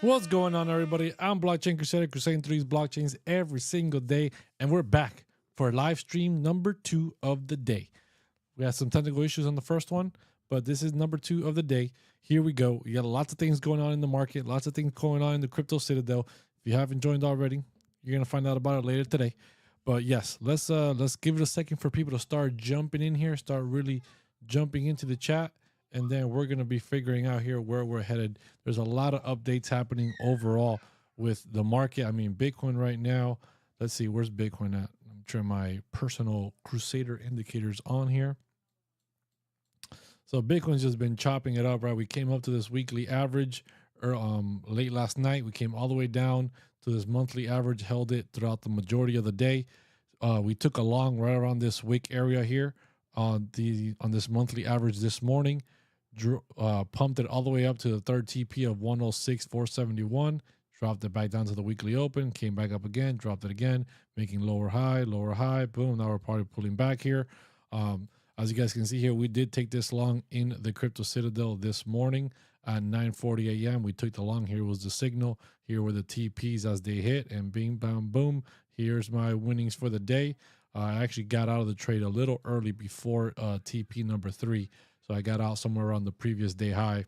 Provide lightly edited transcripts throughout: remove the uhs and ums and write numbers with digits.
What's going on, everybody? I'm Blockchain Crusader, crusading through these blockchains every single day, and we're back for live stream number 2 of the day. We had some technical issues on the first one, but this is number 2 of the day. Here we go. We got lots of things going on in the market, lots of things going on in the crypto citadel. If you haven't joined already, you're gonna find out about it later today. But yes, let's give it a second for people to start jumping in here, start really jumping into the chat, and then we're going to be figuring out here where we're headed. There's a lot of updates happening overall with the market. I mean, Bitcoin right now, let's see, where's Bitcoin at? I'm turning my personal Crusader indicators on here. So Bitcoin's just been chopping it up, right? We came up to this weekly average late last night. We came all the way down to this monthly average, held it throughout the majority of the day. We took a long right around this wick area here on this monthly average this morning. Pumped it all the way up to the third TP of 106,471, dropped it back down to the weekly open, came back up again, dropped it again, making lower high, boom. Now we're probably pulling back here. As you guys can see here, we did take this long in the crypto citadel this morning at 9:40 a.m. We took the long. Here was the signal. Here were the TPs as they hit, and bing, bam, boom. Here's my winnings for the day. I actually got out of the trade a little early before TP number 3. So I got out somewhere around the previous day high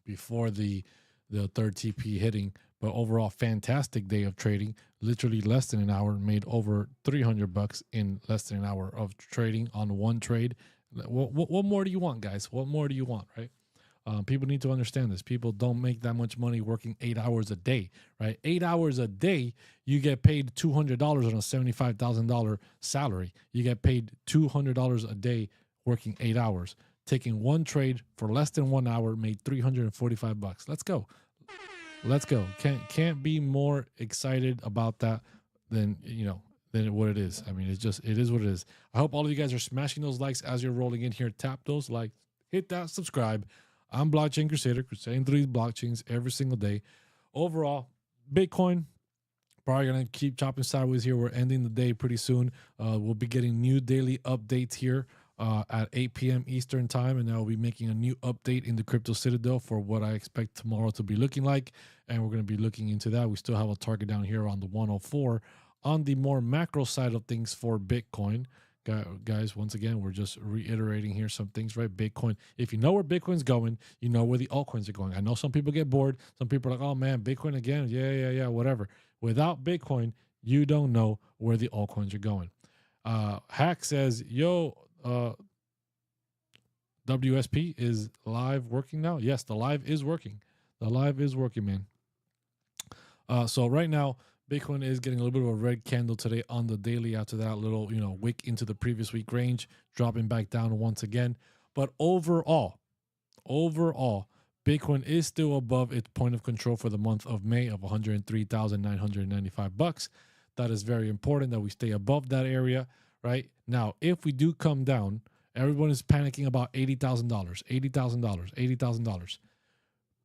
before the third TP hitting. But overall, fantastic day of trading. Literally less than an hour, made over $300 in less than an hour of trading on one trade. What more do you want, guys? What more do you want, right? People need to understand this. People don't make that much money working 8 hours a day, right? 8 hours a day, you get paid $200 on a $75,000 salary. You get paid $200 a day working 8 hours. Taking one trade for less than 1 hour made $345. Let's go. Let's go. Can't be more excited about that than what it is. I mean, it is what it is. I hope all of you guys are smashing those likes as you're rolling in here. Tap those likes, hit that subscribe. I'm Blockchain Crusader, crusading through these blockchains every single day. Overall, Bitcoin probably gonna keep chopping sideways here. We're ending the day pretty soon. We'll be getting new daily updates here at 8 p.m. Eastern time, and I'll be making a new update in the crypto citadel for what I expect tomorrow to be looking like, and we're going to be looking into that. We still have a target down here on the 104 on the more macro side of things for Bitcoin. Guys, once again, we're just reiterating here some things, right? Bitcoin, if you know where Bitcoin's going, you know where the altcoins are going. I know some people get bored. Some people are like, oh man, Bitcoin again. Yeah, whatever. Without Bitcoin, you don't know where the altcoins are going. Hack says, yo, WSP is live working now. Yes, the live is working. The live is working, man. So right now, Bitcoin is getting a little bit of a red candle today on the daily after that little, wick into the previous week range, dropping back down once again. But overall, Bitcoin is still above its point of control for the month of May of $103,995. That is very important that we stay above that area, right? Now, if we do come down, everyone is panicking about $80,000, $80,000.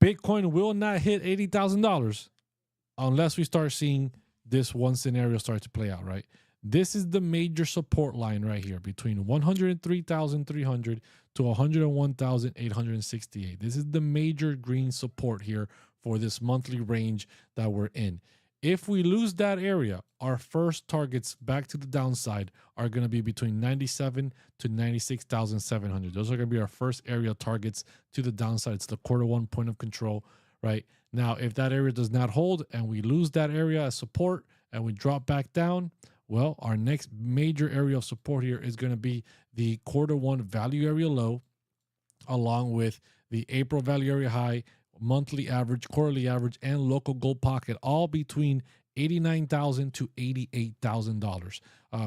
Bitcoin will not hit $80,000 unless we start seeing this one scenario start to play out, right? This is the major support line right here between 103,300 to 101,868. This is the major green support here for this monthly range that we're in. If we lose that area, our first targets back to the downside are going to be between 97 to 96,700. Those are going to be our first area targets to the downside. It's the Q1 point of control, right? Now, if that area does not hold and we lose that area as support and we drop back down, well, our next major area of support here is going to be the Q1 value area low, along with the April value area high, monthly average, quarterly average, and local gold pocket, all between $89,000 to $88,000,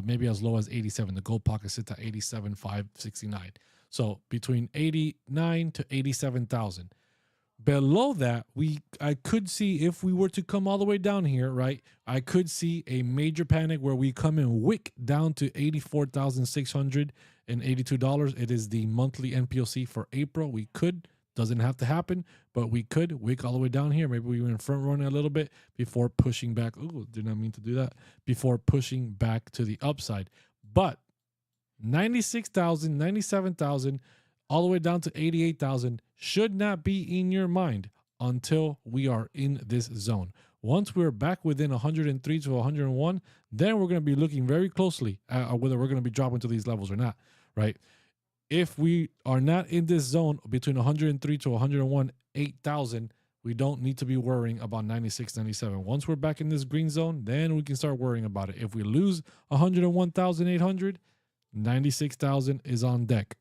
maybe as low as 87. The gold pocket sits at 87,569. So between 89 to 87,000. Below that, I could see, if we were to come all the way down here, right, I could see a major panic where we come and wick down to $84,682. It is the monthly NPOC for April. We could, doesn't have to happen, but we could wick all the way down here. Maybe we were in front running a little bit before pushing back. Ooh, did not mean to do that. Before pushing back to the upside. But 96,000, 97,000, all the way down to 88,000 should not be in your mind until we are in this zone. Once we're back within 103 to 101, then we're going to be looking very closely at whether we're going to be dropping to these levels or not, right? If we are not in this zone between 103 to 101, 8,000, we don't need to be worrying about 96, 97. Once we're back in this green zone, then we can start worrying about it. If we lose 101,800, 96,000 is on deck.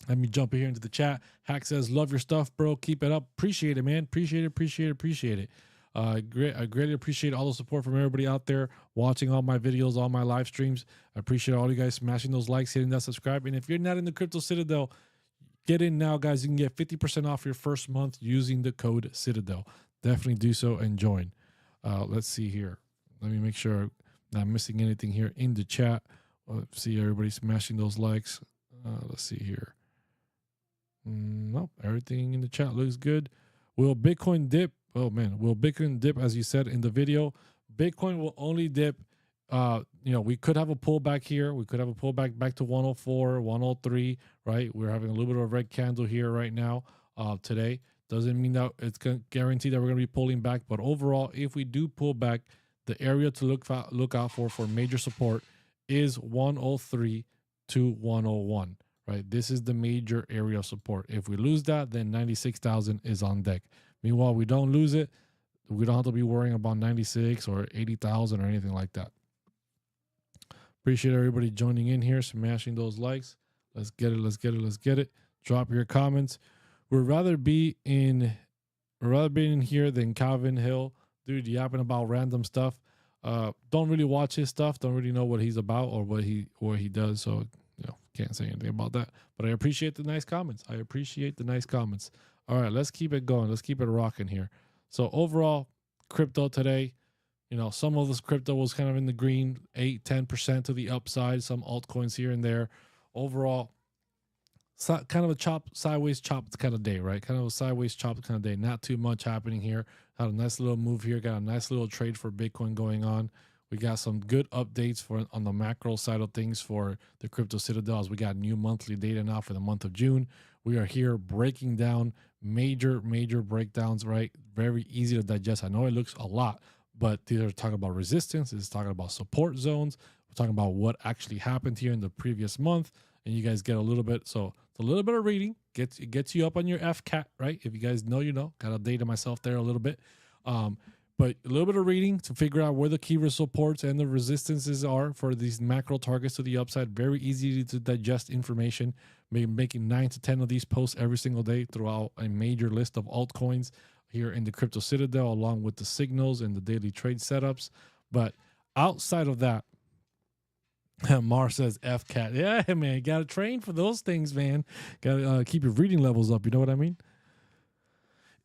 Let me jump here into the chat. Hack says, love your stuff, bro. Keep it up. Appreciate it, man. Appreciate it. I greatly appreciate all the support from everybody out there watching all my videos, all my live streams. I appreciate all you guys smashing those likes, hitting that subscribe. And if you're not in the Crypto Citadel, get in now, guys. You can get 50% off your first month using the code Citadel. Definitely do so and join. Let's see here. Let me make sure I'm not missing anything here in the chat. Let's see everybody smashing those likes. Let's see here. Nope, everything in the chat looks good. Will Bitcoin dip? Oh man, will Bitcoin dip? As you said in the video, Bitcoin will only dip. We could have a pullback here. We could have a pullback back to 104, 103, right? We're having a little bit of a red candle here right now today. Doesn't mean that it's going to guarantee that we're going to be pulling back. But overall, if we do pull back, the area to look out for major support is 103 to 101, right? This is the major area of support. If we lose that, then 96,000 is on deck. Meanwhile, we don't lose it, we don't have to be worrying about 96 or 80,000 or anything like that. Appreciate everybody joining in here, smashing those likes. Let's get it. Drop your comments. We'd rather be in here than Calvin Hill, dude, yapping about random stuff. Don't really watch his stuff. Don't really know what he's about or what he does. So can't say anything about that. But I appreciate the nice comments. All right, let's keep it going. Let's keep it rocking here. So overall, crypto today, some of this crypto was kind of in the green, 8-10% to the upside, some altcoins here and there. Overall, kind of a sideways chopped kind of day, right? Kind of a sideways chopped kind of day. Not too much happening here. Had a nice little move here. Got a nice little trade for Bitcoin going on. We got some good updates on the macro side of things for the Crypto Citadel. We got new monthly data now for the month of June. We are here breaking down major breakdowns, right? Very easy to digest. I know it looks a lot, but these are talking about resistance. It's talking about support zones. We're talking about what actually happened here in the previous month. And you guys get a little bit. So it's a little bit of reading. Gets you up on your FCAT, right? If you guys know, got to data myself there a little bit. But a little bit of reading to figure out where the key supports and the resistances are for these macro targets to the upside. Very easy to digest information. Making 9 to 10 of these posts every single day throughout a major list of altcoins here in the Crypto Citadel, along with the signals and the daily trade setups. But outside of that, Mar says FCAT. Yeah, man, got to train for those things, man. Got to keep your reading levels up. You know what I mean?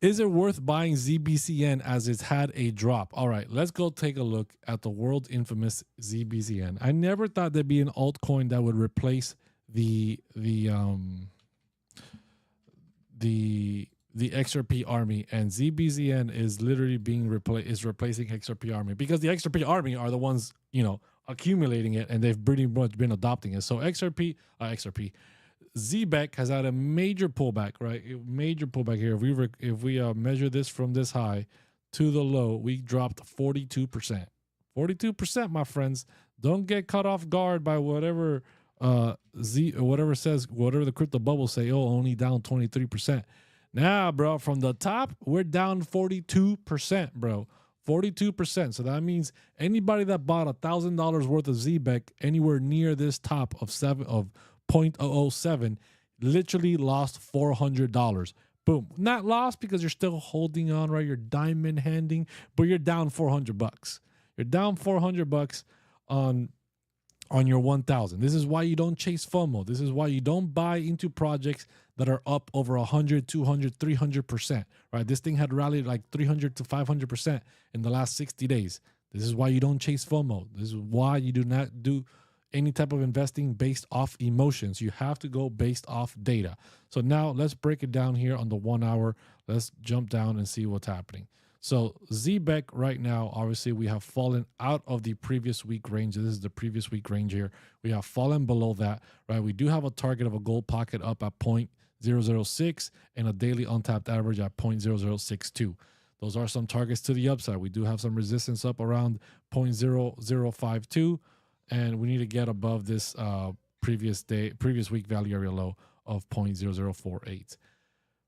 Is it worth buying ZBCN as it's had a drop? All right, let's go take a look at the world infamous ZBCN. I never thought there'd be an altcoin that would replace the XRP army, and ZBCN is literally replacing XRP army, because the XRP army are the ones accumulating it, and they've pretty much been adopting it. So Zebec has had a major pullback, right? A major pullback here. If we measure this from this high to the low, we dropped 42%. 42%, my friends. Don't get caught off guard by whatever whatever the crypto bubbles say. Oh, only down 23%. Nah, bro. From the top, we're down 42%, bro. 42%. So that means anybody that bought $1,000 worth of Zebec anywhere near this top of 0.007 literally lost $400. Boom. Not lost because you're still holding on, right? You're diamond handing, but you're down $400. You're down $400 on your 1,000. This is why you don't chase FOMO. This is why you don't buy into projects that are up over 100, 200, 300%, right? This thing had rallied like 300 to 500% in the last 60 days. This is why you don't chase FOMO. This is why you do not do any type of investing based off emotions. You have to go based off data. So now let's break it down here on the 1 hour. Let's jump down and see what's happening. So Zebec right now, obviously we have fallen out of the previous week range. This is the previous week range here. We have fallen below that, right? We do have a target of a gold pocket up at 0.006 and a daily untapped average at 0.0062. Those are some targets to the upside. We do have some resistance up around 0.0052, and we need to get above this previous week value area low of 0.0048.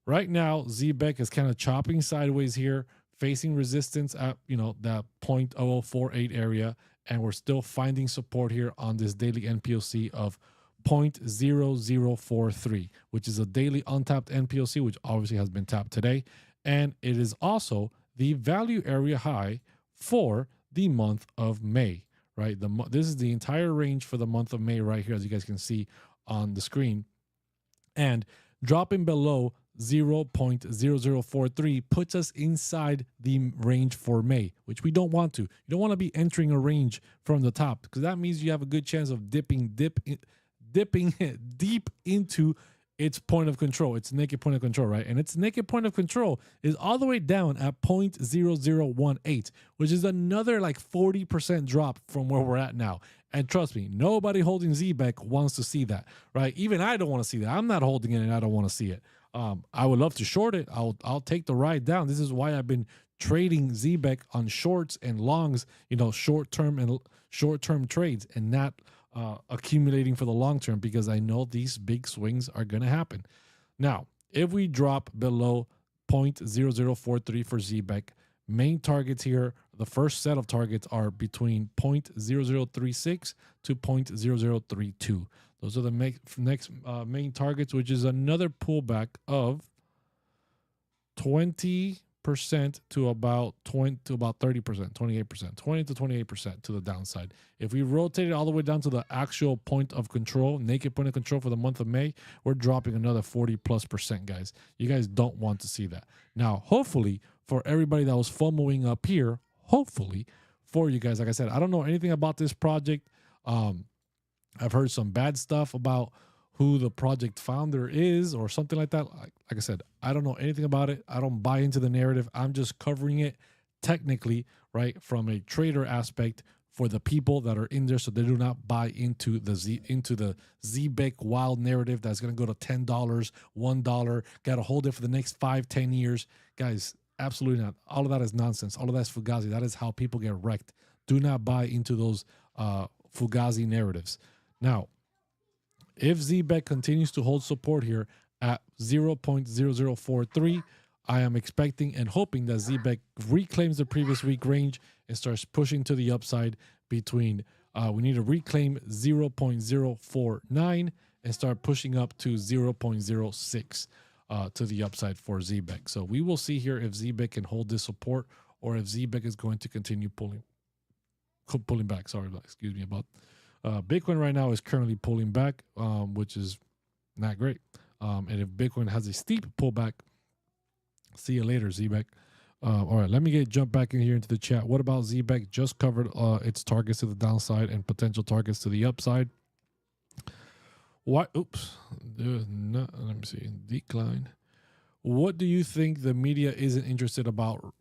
Right now, Zebec is kind of chopping sideways here, facing resistance at that 0.0048 area, and we're still finding support here on this daily NPOC of 0.0043, which is a daily untapped NPOC, which obviously has been tapped today, and it is also the value area high for the month of May. Right, this is the entire range for the month of May right here, as you guys can see on the screen, and dropping below 0.0043 puts us inside the range for May, which we don't want to. You don't want to be entering a range from the top, because that means you have a good chance of dipping deep into its point of control, its naked point of control, right? And its naked point of control is all the way down at 0.0018, which is another like 40% drop from where we're at now. And trust me, nobody holding Zebec wants to see that, right? Even I don't want to see that. I'm not holding it, and I don't want to see it. I would love to short it. I'll take the ride down. This is why I've been trading Zebec on shorts and longs, short-term trades, and not accumulating for the long term, because I know these big swings are going to happen. Now, if we drop below 0.0043 for Zebec, main targets here, the first set of targets are between 0.0036 to 0.0032. Those are the next main targets, which is another pullback of 20% to about 30%, 28%, 20 to 28% to the downside. If we rotate it all the way down to the actual point of control, naked point of control for the month of May, we're dropping another 40+%, guys. You guys don't want to see that. Now, hopefully, for everybody that was FOMOing up here, hopefully for you guys, like I said, I don't know anything about this project. I've heard some bad stuff about who the project founder is or something like that. Like I said, I don't know anything about it. I don't buy into the narrative. I'm just covering it technically, right, from a trader aspect for the people that are in there, so they do not buy into the Zebec wild narrative that's going to go to $10, $1, got to hold it for the next 5-10 years. Guys, absolutely not. All of that is nonsense. All of that's fugazi. That is how people get wrecked. Do not buy into those fugazi narratives. Now, if Zebec continues to hold support here at 0.0043, I am expecting and hoping that Zebec reclaims the previous week range and starts pushing to the upside between, we need to reclaim 0.049 and start pushing up to 0.06 to the upside for Zebec. So we will see here if Zebec can hold this support or if Zebec is going to continue pulling back. Sorry, excuse me about Bitcoin right now is currently pulling back, which is not great. And if Bitcoin has a steep pullback, see you later, Zebec. All right, let me jump back in here into the chat. What about Zebec? Just covered its targets to the downside and potential targets to the upside. Why? Oops. Let me see. Decline. What do you think the media isn't interested about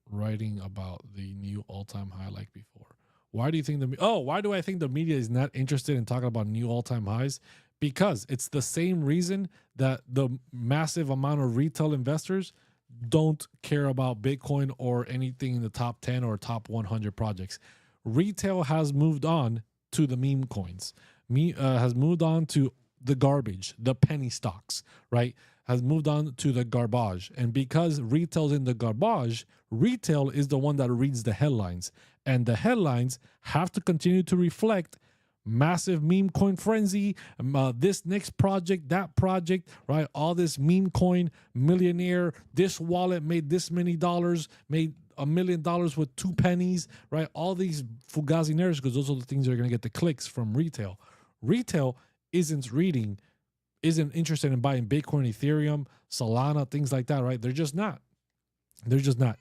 writing about the new all-time high like before? Why do you think why do I think the media is not interested in talking about new all-time highs? Because it's the same reason that the massive amount of retail investors don't care about Bitcoin or anything in the top 10 or top 100 projects. Retail has moved on to the meme coins, has moved on to the garbage, the penny stocks, right? Has moved on to the garbage. And because retail's in the garbage, retail is the one that reads the headlines. And the headlines have to continue to reflect massive meme coin frenzy, this next project, that project, right? All this meme coin millionaire, this wallet made this many dollars, made $1 million with 2 pennies, right? All these fugazi narratives, because those are the things that are going to get the clicks from retail. Retail isn't interested in buying Bitcoin, Ethereum, Solana, things like that, right? They're just not.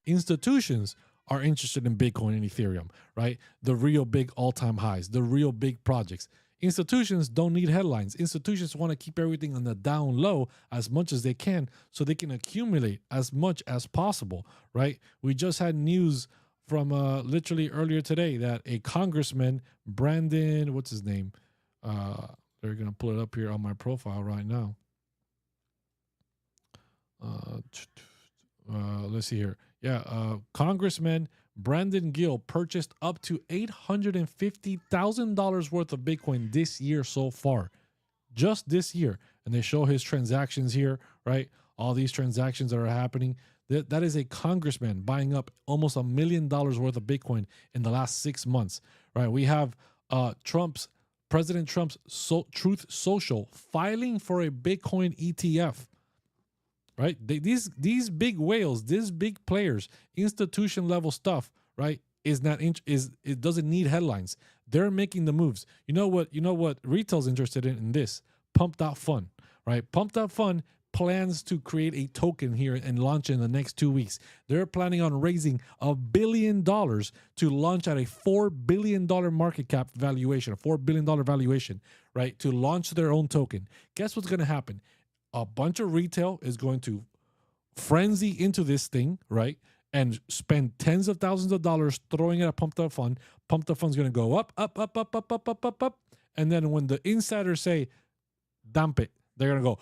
Institutions are interested in Bitcoin and Ethereum, right? The real big all-time highs, the real big projects. Institutions don't need headlines. Institutions want to keep everything on the down low as much as they can so they can accumulate as much as possible, right? We just had news from literally earlier today that a congressman, Brandon, what's his name? They're going to pull it up here on my profile right now. Let's see here. Yeah, Congressman Brandon Gill purchased up to $850,000 worth of Bitcoin this year so far. Just this year. And they show his transactions here, right? All these transactions that are happening. That is a congressman buying up almost $1 million worth of Bitcoin in the last 6 months, right? We have President Trump's Truth Social filing for a Bitcoin ETF, right? These big whales, these big players, institution level stuff, right? It doesn't need headlines. They're making the moves. You know what retail's interested in this Pump.Fun, right? Pump.Fun plans to create a token here and launch in the next 2 weeks. They're planning on raising $1 billion to launch at a $4 billion market cap valuation, a $4 billion valuation, right? To launch their own token. Guess what's going to happen? A bunch of retail is going to frenzy into this thing, right? And spend tens of thousands of dollars throwing it at Pump.Fun. Pump.Fun's going to go up, up, up, up, up, up, up, up, up. And then when the insiders say, dump it, they're going to go,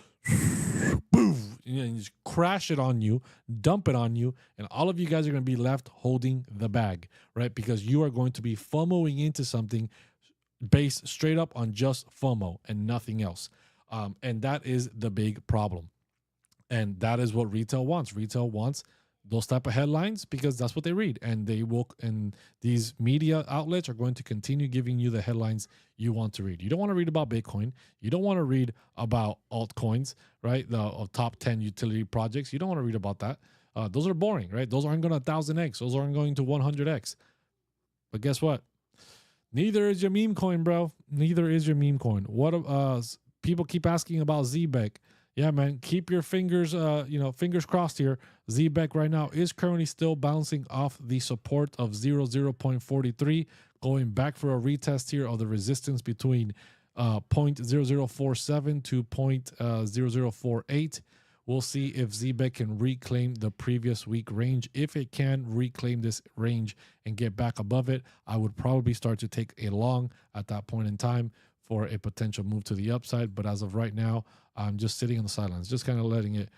boom, and just crash it on you, dump it on you, and all of you guys are going to be left holding the bag, right? Because you are going to be FOMOing into something based straight up on just FOMO and nothing else. And that is the big problem. And that is what retail wants. Retail wants those type of headlines because that's what they read. And and these media outlets are going to continue giving you the headlines you want to read. You don't want to read about Bitcoin. You don't want to read about altcoins, right? The top 10 utility projects. You don't want to read about that. Those are boring, right? Those aren't going to 1,000x. Those aren't going to 100x. But guess what? Neither is your meme coin, bro. Neither is your meme coin. People keep asking about Zebec. Yeah, man, keep your fingers crossed here. Zebec right now is currently still bouncing off the support of 0.43, going back for a retest here of the resistance between 0.0047 to 0.0048. We'll see if Zebec can reclaim the previous week range. If it can reclaim this range and get back above it, I would probably start to take a long at that point in time for a potential move to the upside. But as of right now, I'm just sitting on the sidelines, just kind of letting it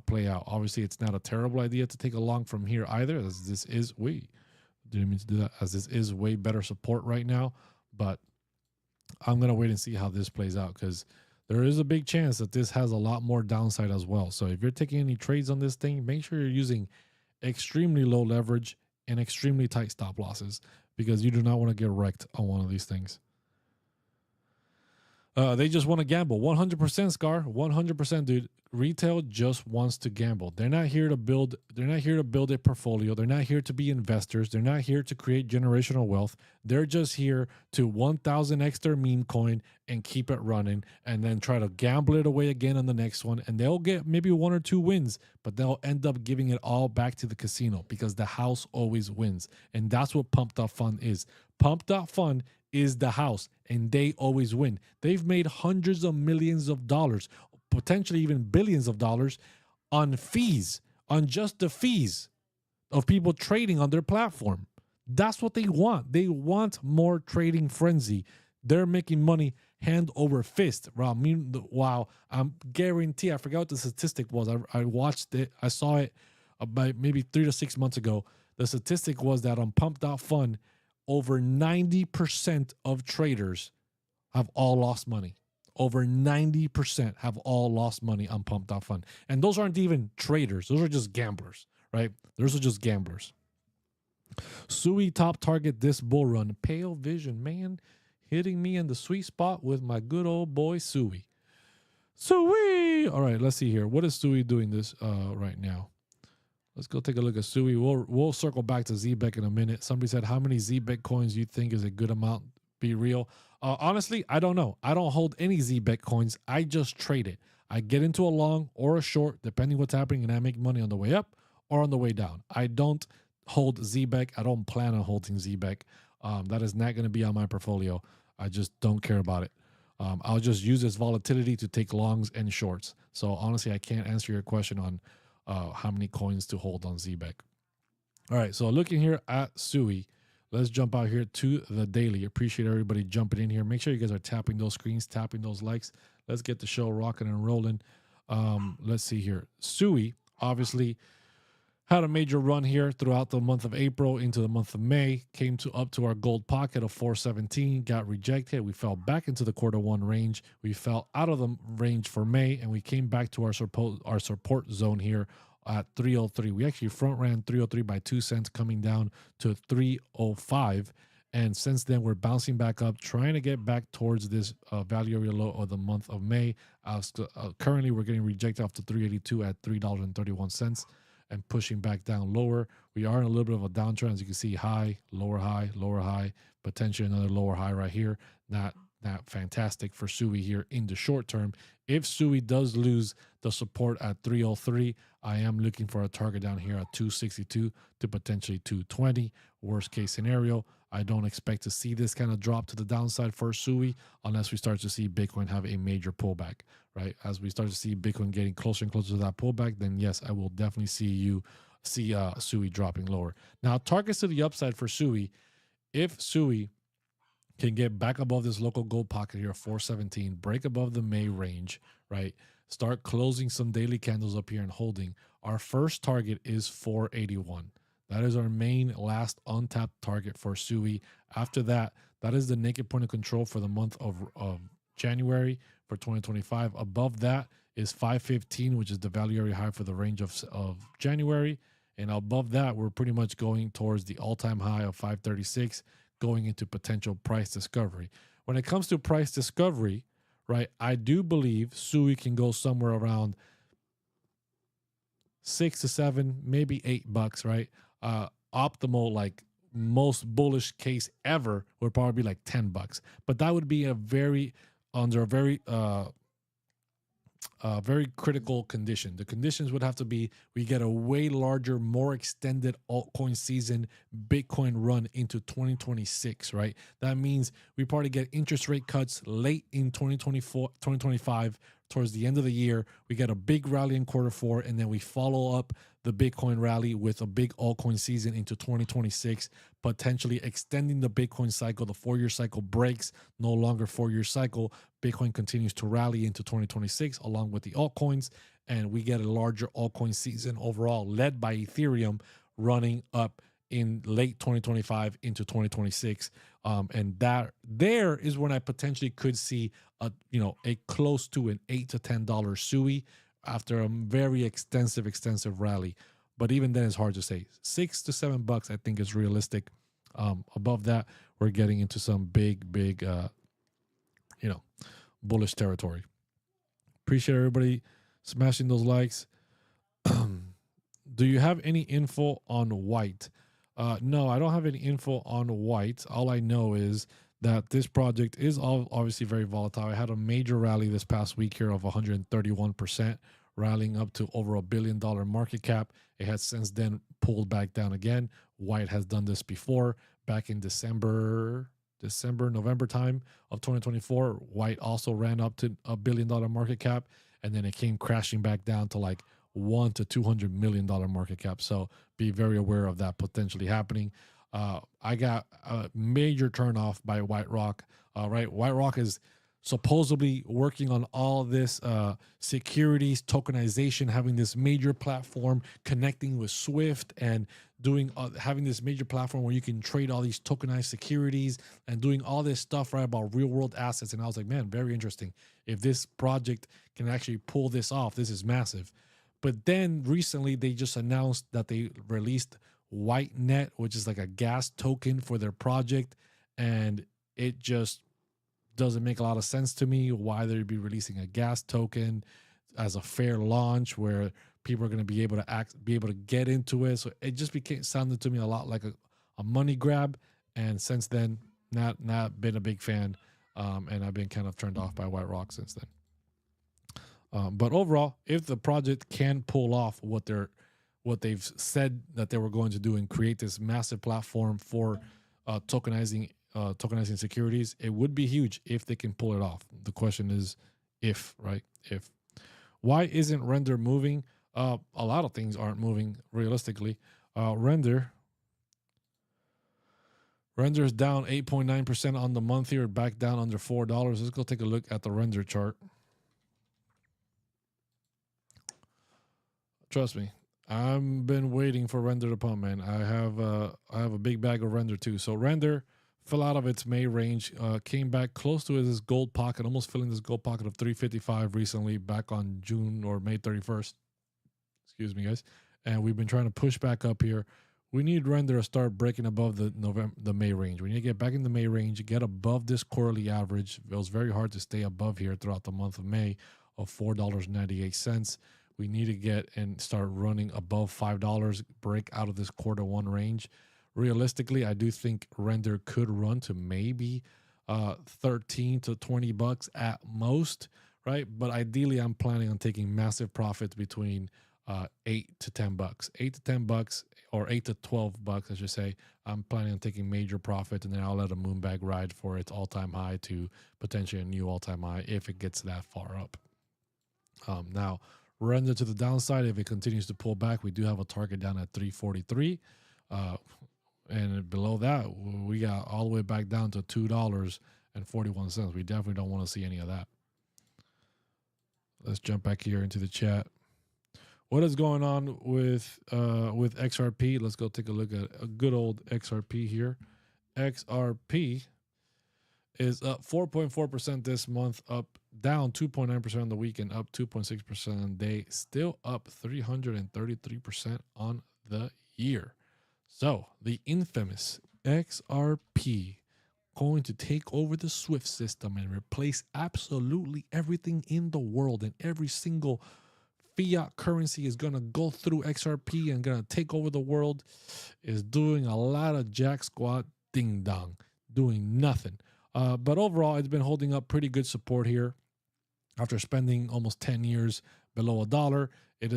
play out. Obviously, it's not a terrible idea to take a long from here either, as this is didn't mean to do that, as this is way better support right now. But I'm going to wait and see how this plays out because there is a big chance that this has a lot more downside as well. So if you're taking any trades on this thing, make sure you're using extremely low leverage and extremely tight stop losses because you do not want to get wrecked on one of these things. They just want to gamble. 100%, Scar. 100%, dude. Retail just wants to gamble. They're not here to build a portfolio. They're not here to be investors. They're not here to create generational wealth. They're just here to 1,000x their meme coin and keep it running and then try to gamble it away again on the next one. And they'll get maybe 1 or 2 wins, but they'll end up giving it all back to the casino because the house always wins. And that's what Pump.Fun is. Pump.Fun is the house, and they always win. They've made hundreds of millions of dollars, potentially even billions of dollars on fees, on just the fees of people trading on their platform. That's what they want. They want more trading frenzy. They're making money hand over fist. Wow, I'm guarantee I forgot what the statistic was. I watched it. I saw it about maybe 3 to 6 months ago. The statistic was that on Pump.Fun, over 90% of traders have all lost money. Over 90% have all lost money on Pump.Fun. And those aren't even traders. Those are just gamblers, right? Those are just gamblers. Sui top target this bull run. Pale vision, man. Hitting me in the sweet spot with my good old boy Sui. Sui! All right, let's see here. What is Sui doing this right now? Let's go take a look at Sui. We'll circle back to Zebec in a minute. Somebody said, how many Zebec coins you think is a good amount? Be real. Honestly, I don't know. I don't hold any Zebec coins. I just trade it. I get into a long or a short, depending what's happening, and I make money on the way up or on the way down. I don't hold Zebec. I don't plan on holding Zebec. That is not going to be on my portfolio. I just don't care about it. I'll just use this volatility to take longs and shorts. So honestly, I can't answer your question on how many coins to hold on Zebec. All right, so looking here at Sui, let's jump out here to the daily. Appreciate everybody jumping in here. Make sure you guys are tapping those screens, tapping those likes. Let's get the show rocking and rolling. Let's see here. 𝗭𝗢 obviously had a major run here throughout the month of April into the month of May. Came to up to our gold pocket of 417, got rejected. We fell back into the 𝗭𝗢 range. We fell out of the range for May, and we came back to our support zone here at 303. We actually front ran 303 by 2 cents, coming down to 305. And since then, we're bouncing back up, trying to get back towards this value area low of the month of May. Currently, we're getting rejected off to 382 at $3.31 and pushing back down lower. We are in a little bit of a downtrend. As you can see, high, lower high, potentially another lower high right here. Not fantastic for 𝗭𝗢 here in the short term. If 𝗭𝗢 does lose the support at 303, I am looking for a target down here at 262 to potentially 220. Worst case scenario, I don't expect to see this kind of drop to the downside for 𝗭𝗢 unless we start to see Bitcoin have a major pullback, right? As we start to see Bitcoin getting closer and closer to that pullback, then yes, I will definitely see 𝗭𝗢 dropping lower. Now, targets to the upside for 𝗭𝗢, if 𝗭𝗢 can get back above this local gold pocket here, 417, break above the May range, right? Start closing some daily candles up here and holding. Our first target is 481. That is our main last untapped target for 𝗭𝗢. After that, that is the naked point of control for the month of January for 2025. Above that is 515, which is the value area high for the range of January. And above that, we're pretty much going towards the all-time high of 536, going into potential price discovery. When it comes to price discovery, right, I do believe 𝗭𝗢 can go somewhere around $6 to $7, maybe $8, right? Optimal, like most bullish case ever, would probably be like $10. But that would be under a very critical condition. The conditions would have to be we get a way larger, more extended altcoin season, Bitcoin run into 2026, right? That means we probably get interest rate cuts late in 2025, towards the end of the year. We get a big rally in Q4, and then we follow up the Bitcoin rally with a big altcoin season into 2026, potentially extending the Bitcoin cycle. The 4-year cycle breaks, no longer 4-year cycle. Bitcoin continues to rally into 2026 along with the altcoins, and we get a larger altcoin season overall, led by Ethereum, running up in late 2025 into 2026. And there is when I potentially could see a close to an $8 to $10 𝗭𝗢 after a very extensive rally. But even then, it's hard to say. $6 to $7, I think, is realistic. Above that, we're getting into some big bullish territory. Appreciate everybody smashing those likes. Do you have any info on white? No, I don't have any info on white. All I know is that this project is obviously very volatile. I had a major rally this past week here of 131%, rallying up to over $1 billion market cap. It has since then pulled back down again. White has done this before. Back in November time of 2024, White also ran up to $1 billion market cap, and then it came crashing back down to like $100 to $200 million market cap. So be very aware of that potentially happening. I got a major turnoff by WhiteRock. Right, WhiteRock is supposedly working on all this securities tokenization, having this major platform connecting with Swift and doing having this major platform where you can trade all these tokenized securities and doing all this stuff, right, about real world assets. And I was like, man, very interesting. If this project can actually pull this off, this is massive. But then recently they just announced that they released WhiteNet, which is like a gas token for their project, and it just doesn't make a lot of sense to me why they'd be releasing a gas token as a fair launch where people are going to be able to get into it. So it just sounded to me a lot like a money grab, and since then not been a big fan, and I've been kind of turned off by WhiteRock since then. But overall, if the project can pull off what they've said that they were going to do and create this massive platform for tokenizing securities, it would be huge if they can pull it off. The question is if, right? If. Why isn't Render moving? A lot of things aren't moving realistically. Render Render's down 8.9% on the month here, back down under $4. Let's go take a look at the render chart. Trust me, I've been waiting for render to pump, man. I have a big bag of render too. So render fell out of its May range, came back close to this gold pocket, almost filling this gold pocket of 355 recently, back on June or May 31st. Excuse me, guys. And we've been trying to push back up here. We need render to start breaking above the May range. We need to get back in the May range, get above this quarterly average. It was very hard to stay above here throughout the month of May of $4.98. We need to get and start running above $5, break out of this quarter one range. Realistically, I do think render could run to maybe 13 to 20 bucks at most, right? But ideally, I'm planning on taking massive profits between 8 to 10 bucks, 8 to 10 bucks, or 8 to 12 bucks, I should say. I'm planning on taking major profit, and then I'll let a moonbag ride for its all-time high to potentially a new all-time high if it gets that far up. Now, render to the downside, if it continues to pull back, we do have a target down at 343. And below that, we got all the way back down to $2.41. We definitely don't want to see any of that. Let's jump back here into the chat. What is going on with XRP? Let's go take a look at a good old XRP here. XRP is up 4.4% this month, up down 2.9% on the week, and up 2.6% on the day. Still up 333% on the year. So the infamous XRP going to take over the SWIFT system and replace absolutely everything in the world, and every single fiat currency is going to go through XRP and going to take over the world, is doing a lot of jack squat ding dong, doing nothing. But overall, it's been holding up pretty good support here. After spending almost 10 years below $1, it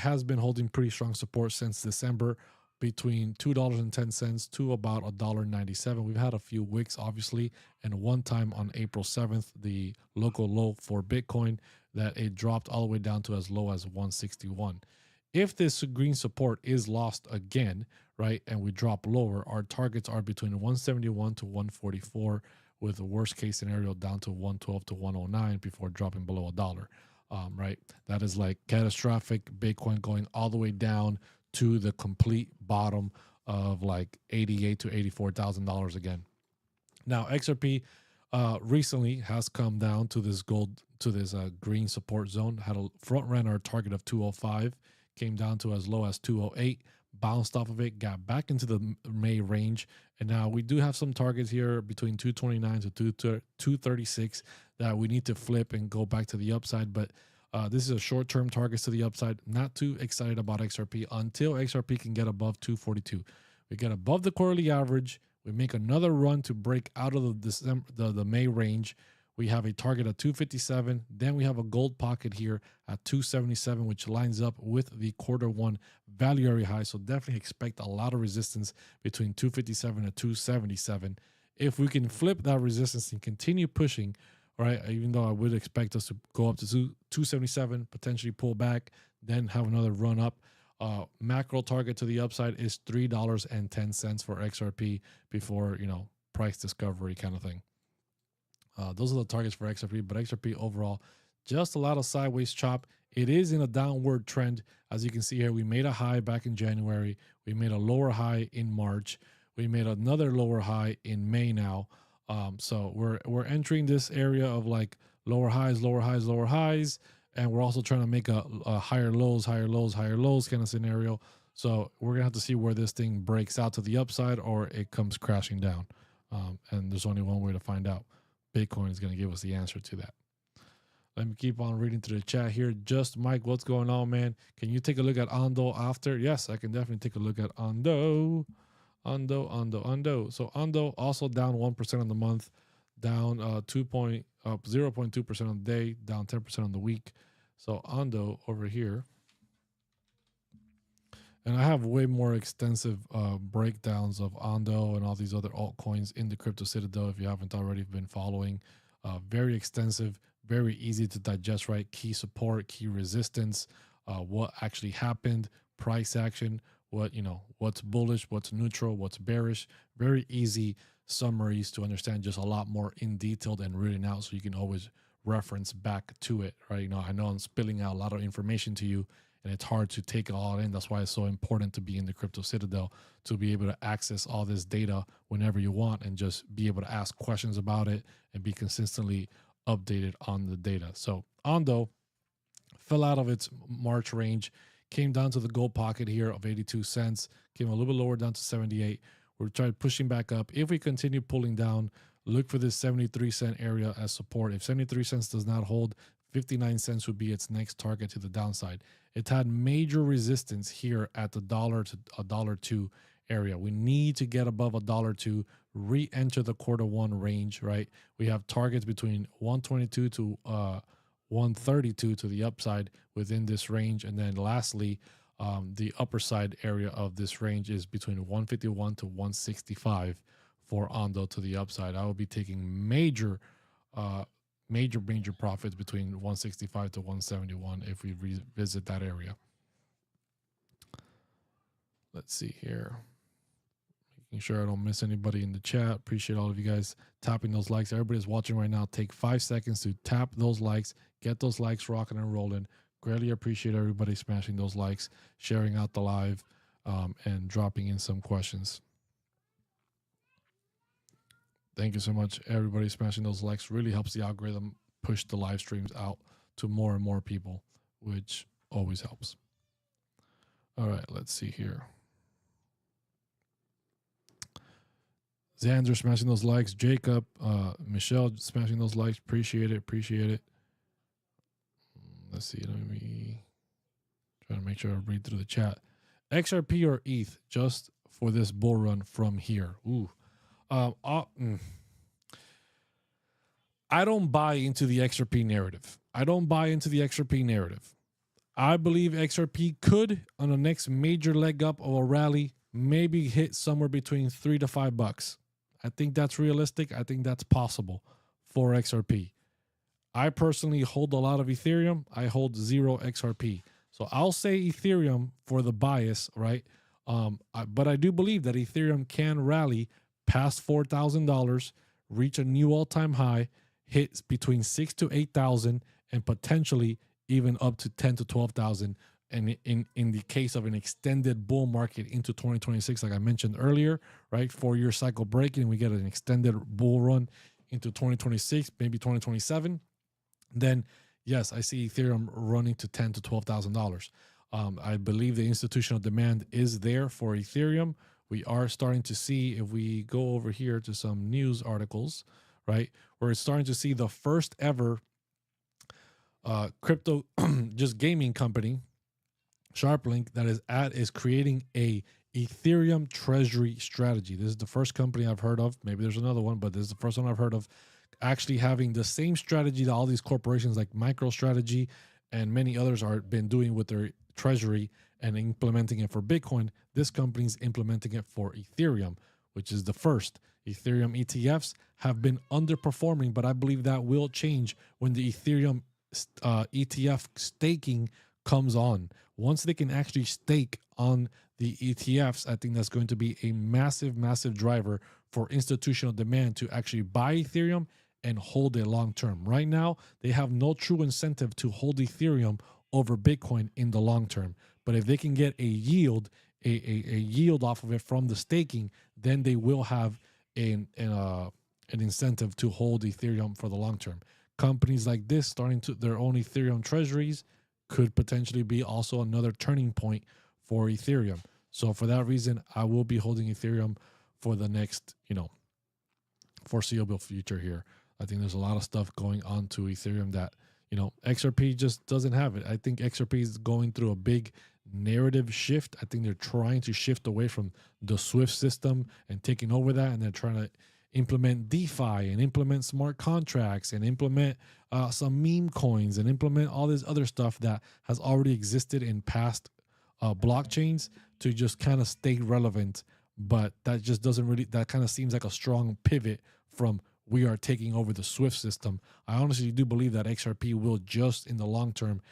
has been holding pretty strong support since December, between $2.10 to about $1.97. We've had a few wicks, obviously, and one time on April 7th, the local low for Bitcoin, that it dropped all the way down to as low as 161. If this green support is lost again, right, and we drop lower, our targets are between 171 to 144, with the worst case scenario down to 112 to 109 before dropping below $1. Right, that is like catastrophic Bitcoin going all the way down to the complete bottom of like $88,000 to $84,000 again. Now, XRP recently has come down to this green support zone, had a front run our target of 205, came down to as low as 208, bounced off of it, got back into the May range, and now we do have some targets here between 229 to 236 that we need to flip and go back to the upside, but this is a short-term target to the upside. Not too excited about XRP until XRP can get above 242. We get above the quarterly average. We make another run to break out of the May range. We have a target at 257. Then we have a gold pocket here at 277, which lines up with the quarter one value area high. So definitely expect a lot of resistance between 257 and 277. If we can flip that resistance and continue pushing, right, even though I would expect us to go up to 277, potentially pull back, then have another run up. Macro target to the upside is $3.10 for XRP before, price discovery kind of thing. Those are the targets for XRP, but XRP overall, just a lot of sideways chop. It is in a downward trend. As you can see here, we made a high back in January. We made a lower high in March. We made another lower high in May now. So we're entering this area of like lower highs, and we're also trying to make a higher lows kind of scenario. So we're gonna have to see where this thing breaks out to the upside or it comes crashing down. And there's only one way to find out. Bitcoin is gonna give us the answer to that. Let me keep on reading through the chat here. Just Mike, what's going on, man? Can you take a look at Ondo after? Yes, I can definitely take a look at Ondo. So Ondo also down 1% on the month, down 0.2% on the day, down 10% on the week. So Ondo over here, and I have way more extensive breakdowns of Ondo and all these other altcoins in the Crypto Citadel if you haven't already been following. Very extensive, very easy to digest, right? Key support, key resistance, what actually happened, price action, what's bullish, what's neutral, what's bearish. Very easy summaries to understand, just a lot more in detail and written out, so you can always reference back to it, right? I know I'm spilling out a lot of information to you, and it's hard to take it all in. That's why it's so important to be in the Crypto Citadel, to be able to access all this data whenever you want and just be able to ask questions about it and be consistently updated on the data. So Ondo fell out of its March range, came down to the gold pocket here of 82 cents, came a little bit lower down to 78. We're trying pushing back up. If we continue pulling down, look for this 73-cent area as support. If 73 cents does not hold, 59 cents would be its next target to the downside. It's had major resistance here at the $1 to $1.02 area. We need to get above $1.02, re-enter the Q1 range, right? We have targets between 122 to 132 to the upside within this range. And then lastly, the upper side area of this range is between 151 to 165 for Ondo to the upside. I will be taking major profits between 165 to 171 if we revisit that area. Let's see here. Making sure I don't miss anybody in the chat. Appreciate all of you guys tapping those likes. Everybody's watching right now. Take 5 seconds to tap those likes. Get those likes rocking and rolling. Greatly appreciate everybody smashing those likes, sharing out the live, and dropping in some questions. Thank you so much, everybody smashing those likes. Really helps the algorithm push the live streams out to more and more people, which always helps. All right, let's see here. Xander smashing those likes. Jacob, Michelle smashing those likes. Appreciate it. Appreciate it. Let's see. Let me try to make sure I read through the chat. XRP or ETH just for this bull run from here. Ooh. I don't buy into the XRP narrative. I believe XRP could, on the next major leg up of a rally, maybe hit somewhere between $3 to $5. I think that's realistic. I think that's possible for XRP. I personally hold a lot of Ethereum. I hold 0 XRP. So I'll say Ethereum for the bias, right? But I do believe that Ethereum can rally past $4,000, reach a new all-time high, hits between 6 to 8,000, and potentially even up to 10 to 12,000. And in the case of an extended bull market into 2026, like I mentioned earlier, right? 4-year cycle breaking, we get an extended bull run into 2026, maybe 2027. Then yes, I see Ethereum running to $10,000 to $12,000. I believe the institutional demand is there for Ethereum. We are starting to see, if we go over here to some news articles, right, we're starting to see the first ever crypto just gaming company, SharpLink, that is creating a Ethereum treasury strategy. This is the first company I've heard of. Maybe there's another one, but this is the first one I've heard of actually having the same strategy that all these corporations like MicroStrategy and many others are been doing with their treasury and implementing it for Bitcoin. This company is implementing it for Ethereum, which is the first. Ethereum ETFs have been underperforming, but I believe that will change when the Ethereum ETF staking comes on. Once they can actually stake on the ETFs, I think that's going to be a massive, massive driver for institutional demand to actually buy Ethereum and hold it long term. Right now, they have no true incentive to hold Ethereum over Bitcoin in the long term. But if they can get a yield, a yield off of it from the staking, then they will have an incentive to hold Ethereum for the long term. Companies like this starting to their own Ethereum treasuries could potentially be also another turning point for Ethereum. So for that reason, I will be holding Ethereum for the next, foreseeable future here. I think there's a lot of stuff going on to Ethereum that, XRP just doesn't have it. I think XRP is going through a big narrative shift. I think they're trying to shift away from the Swift system and taking over that, and they're trying to implement DeFi and implement smart contracts and implement some meme coins and implement all this other stuff that has already existed in past blockchains to just kind of stay relevant. But that just doesn't really, that kind of seems like a strong pivot from we are taking over the Swift system. I honestly do believe that XRP will just in the long term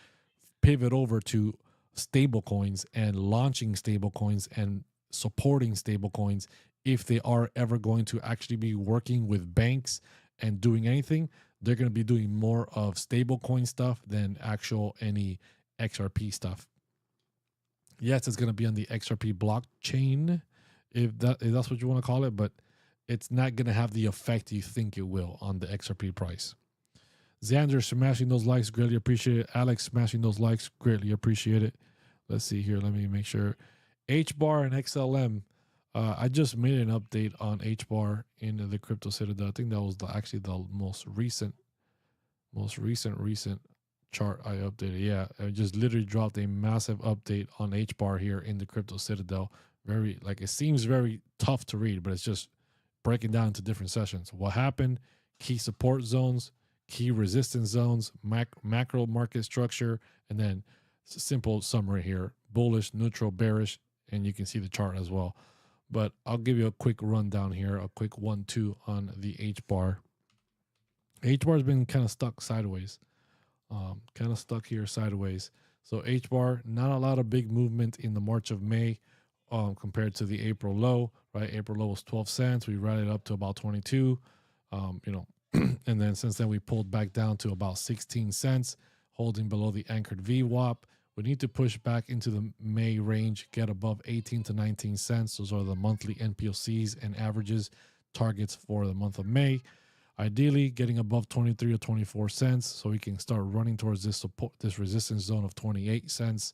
pivot over to stable coins and launching stable coins and supporting stable coins, if they are ever going to actually be working with banks and doing anything, they're going to be doing more of stable coin stuff than actual any XRP stuff. Yes, it's going to be on the XRP blockchain, if that's what you want to call it, but it's not going to have the effect you think it will on the XRP price. Xander smashing those likes, greatly appreciate it. Alex smashing those likes, greatly appreciate it. Let's see here. Let me make sure. HBAR and XLM. I just made an update on HBAR in the Crypto Citadel. I think that was actually the most recent chart I updated. Yeah, I just literally dropped a massive update on HBAR here in the Crypto Citadel. Very, like, it seems very tough to read, but it's just breaking down into different sessions. What happened, key support zones, key resistance zones, macro market structure, and then simple summary here: bullish, neutral, bearish, and you can see the chart as well. But I'll give you a quick rundown here, a quick 1-2 on the HBAR. HBAR has been kind of stuck sideways, kind of stuck here sideways. So HBAR, not a lot of big movement in the March of May compared to the April low, right? April low was 12 cents. We rallied up to about 22, you know, and then since then we pulled back down to about 16 cents, holding below the anchored VWAP. We need to push back into the May range, get above 18 to 19 cents. Those are the monthly NPOCs and averages targets for the month of May. Ideally, getting above 23 or 24 cents so we can start running towards this support, this resistance zone of 28 cents.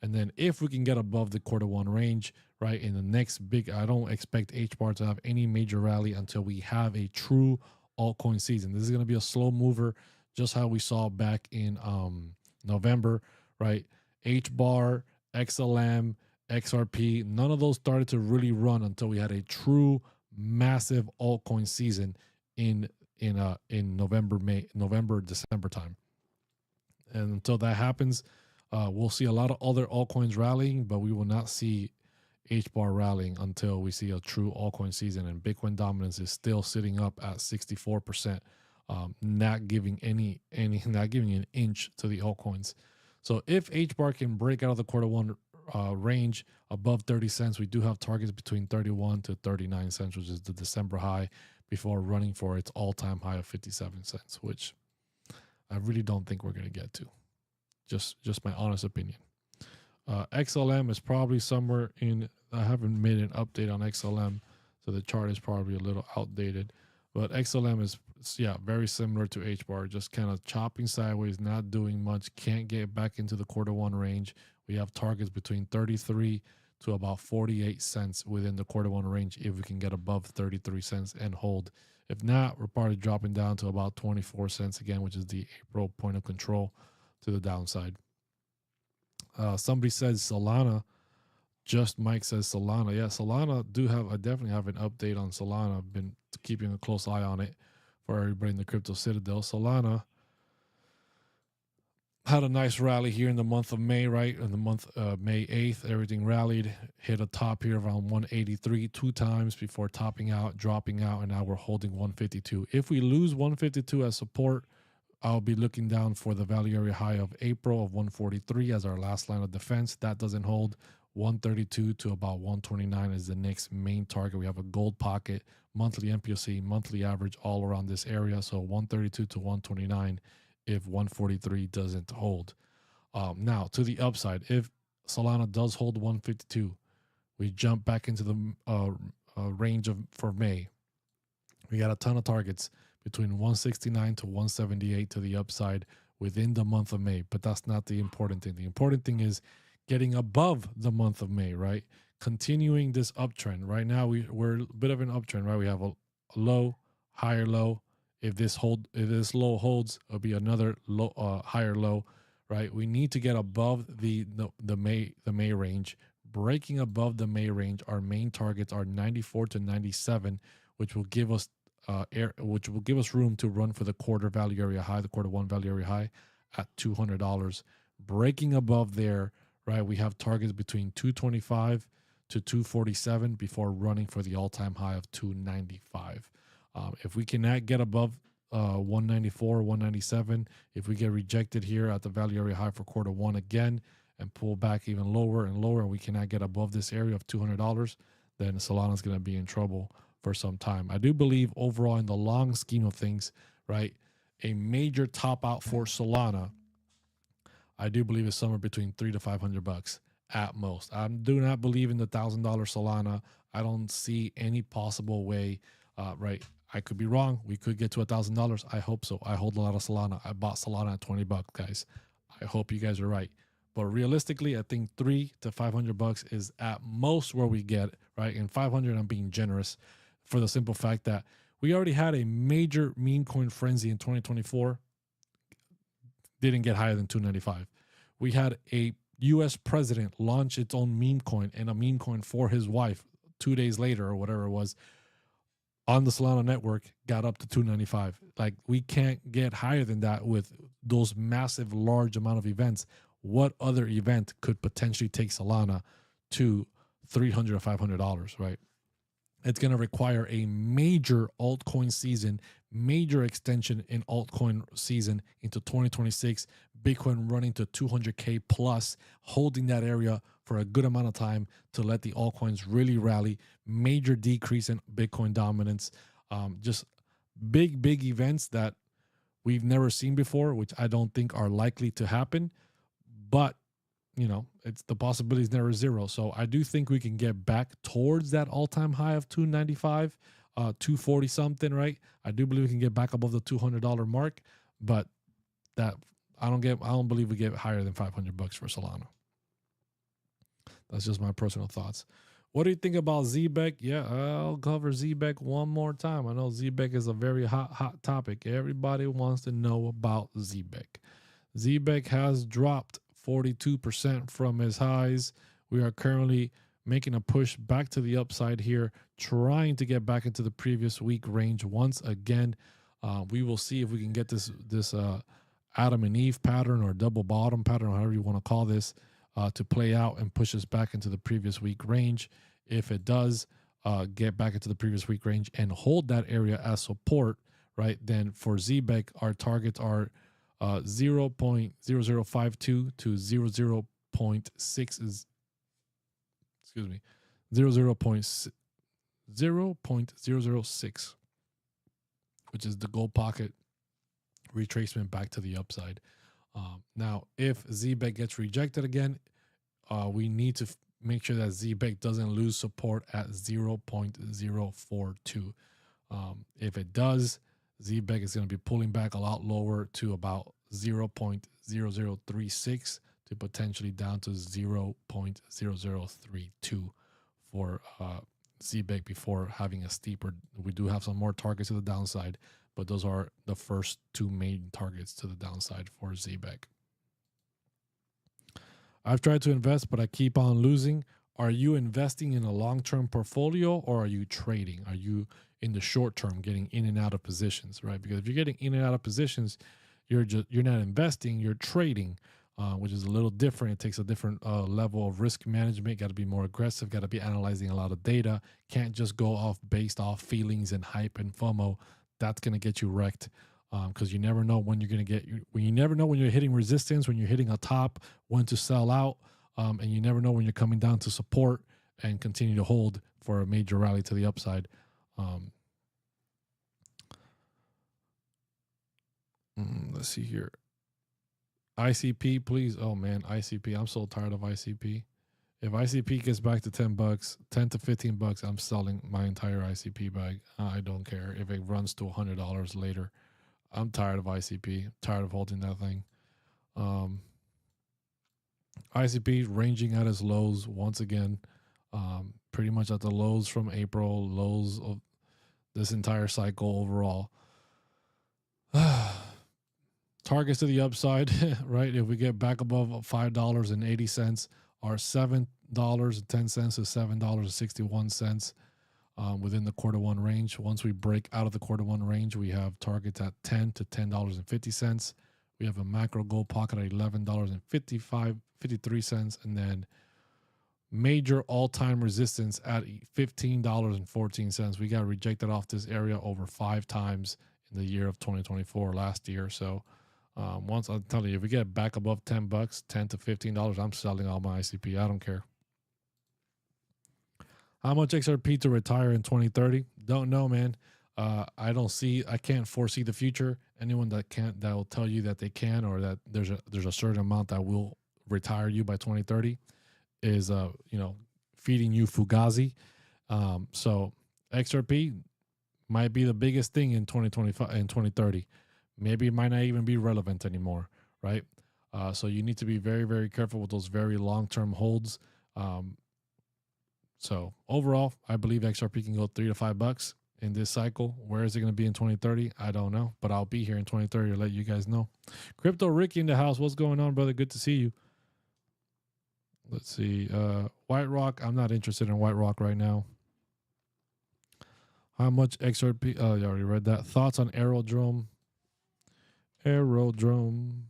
And then if we can get above the Q1 range, right, in the next big, I don't expect HBAR to have any major rally until we have a true altcoin season. This is going to be a slow mover, just how we saw back in November, right? HBAR, XLM, XRP, none of those started to really run until we had a true massive altcoin season in November, December time. And until that happens, we'll see a lot of other altcoins rallying, but we will not see HBAR rallying until we see a true altcoin season. And Bitcoin dominance is still sitting up at 64%, not giving not giving an inch to the altcoins. So if HBAR can break out of the Q1 range above 30 cents, we do have targets between 31 to 39 cents, which is the December high, before running for its all-time high of 57 cents, which I really don't think we're going to get to. Just my honest opinion. XLM is probably somewhere in, I haven't made an update on XLM, so the chart is probably a little outdated. But XLM is, yeah, very similar to HBAR, just kind of chopping sideways, not doing much, can't get back into the Q1 range. We have targets between 33 to about 48 cents within the Q1 range if we can get above 33 cents and hold. If not, we're probably dropping down to about 24 cents again, which is the April point of control to the downside. Somebody says Solana. Just Mike says Solana. Yeah, Solana I definitely have an update on Solana. I've been keeping a close eye on it for everybody in the Crypto Citadel. Solana had a nice rally here in the month of May, right? In the month May 8th, everything rallied, hit a top here around 183 two times before topping out, dropping out, and now we're holding 152. If we lose 152 as support, I'll be looking down for the value area high of April of 143 as our last line of defense. That doesn't hold. 132 to about 129 is the next main target. We have a gold pocket, monthly MPOC, monthly average all around this area. So 132 to 129 if 143 doesn't hold. Now, to the upside, if Solana does hold 152, we jump back into the range for May. We got a ton of targets between 169 to 178 to the upside within the month of May, but that's not the important thing. The important thing is getting above the month of May, right? Continuing this uptrend. Right now, we're a bit of an uptrend, right? We have a low, higher low. If this low holds, it'll be another low, higher low, right? We need to get above the May range. Breaking above the May range, our main targets are 94 to 97, which will give us room to run for the quarter value area high, the Q1 value area high at $200. Breaking above there, right? We have targets between 225 to 247 before running for the all-time high of 295. If we cannot get above 194, 197, if we get rejected here at the value area high for Q1 again, and pull back even lower and lower, and we cannot get above this area of $200, then Solana is going to be in trouble for some time. I do believe overall in the long scheme of things, right, a major top out for Solana, I do believe is somewhere between $300 to $500 at most. I do not believe in the $1,000 Solana. I don't see any possible way, right? I could be wrong. We could get to $1,000. I hope so. I hold a lot of Solana. I bought Solana at $20, guys. I hope you guys are right. But realistically, I think $300 to $500 is at most where we get, right? And 500, I'm being generous for the simple fact that we already had a major meme coin frenzy in 2024. Didn't get higher than 295. We had a U.S. president launch its own meme coin and a meme coin for his wife 2 days later or whatever it was on the Solana network, got up to 295. Like, we can't get higher than that with those massive, large amount of events. What other event could potentially take Solana to $300 or $500, right? It's going to require a major altcoin season, major extension in altcoin season into 2026, Bitcoin running to 200K plus, holding that area for a good amount of time to let the altcoins really rally, major decrease in Bitcoin dominance, just big events that we've never seen before, which I don't think are likely to happen. But you know, it's the possibility is never zero. So I do think we can get back towards that all-time high of 295, 240 something, right? I do believe we can get back above the $200 mark, but that I don't believe we get higher than $500 for Solana. That's just my personal thoughts. What do you think about Zebec? Yeah, I'll cover Zebec one more time. I know Zebec is a very hot topic. Everybody wants to know about Zebec. Zebec has dropped 42% from his highs. We are currently making a push back to the upside here, trying to get back into the previous week range once again. We will see if we can get this Adam and Eve pattern or double bottom pattern, or however you want to call this, to play out and push us back into the previous week range. If it does get back into the previous week range and hold that area as support, right, then for Zebec, our targets are 0.0052 to 0.06, 0.006, which is the gold pocket retracement back to the upside. Now, if Zebec gets rejected again, we need to make sure that Zebec doesn't lose support at 0.042. If it does, Zebec is going to be pulling back a lot lower to about 0.0036 to potentially down to 0.0032 for Zebec before having a steeper. We do have some more targets to the downside, but those are the first two main targets to the downside for Zebec. I've tried to invest, but I keep on losing. Are you investing in a long-term portfolio, or are you trading? Are you in the short term getting in and out of positions, right? Because if you're getting in and out of positions, you're not investing, you're trading, which is a little different. It takes a different level of risk management. Got to be more aggressive, got to be analyzing a lot of data. Can't just go off based off feelings and hype and FOMO. That's going to get you wrecked, because you never know when you're going to get, you never know when you're hitting resistance, when you're hitting a top, when to sell out, and you never know when you're coming down to support and continue to hold for a major rally to the upside. Let's see here. ICP, please. Oh man, ICP. I'm so tired of ICP. If ICP gets back to $10, 10 to $15, I'm selling my entire ICP bag. I don't care if it runs to $100 later. I'm tired of ICP. Tired of holding that thing. ICP ranging at its lows once again. Pretty much at the lows from April, lows of this entire cycle overall. Targets to the upside, right? If we get back above $5.80, our $7.10 to $7.61 within the quarter one range. Once we break out of the quarter one range, we have targets at $10 to $10.50. We have a macro gold pocket at $11.53, and then major all-time resistance at $15.14. We got rejected off this area over 5 times in the year of 2024 last year. So Once I'm telling you, if we get back above $10, $10 to $15, I'm selling all my ICP. I don't care. How much XRP to retire in 2030? Don't know, man. I can't foresee the future. Anyone that will tell you that they can, or that there's a certain amount that will retire you by 2030 is feeding you fugazi. So XRP might be the biggest thing in 2025 and 2030. Maybe it might not even be relevant anymore, right? So you need to be very, very careful with those very long-term holds. So overall, I believe XRP can go $3 to $5 in this cycle. Where is it going to be in 2030? I don't know, but I'll be here in 2030 to let you guys know. Crypto Ricky in the house. What's going on, brother? Good to see you. Let's see. White Rock. I'm not interested in White Rock right now. How much XRP? Oh, you already read that. Thoughts on Aerodrome? Aerodrome.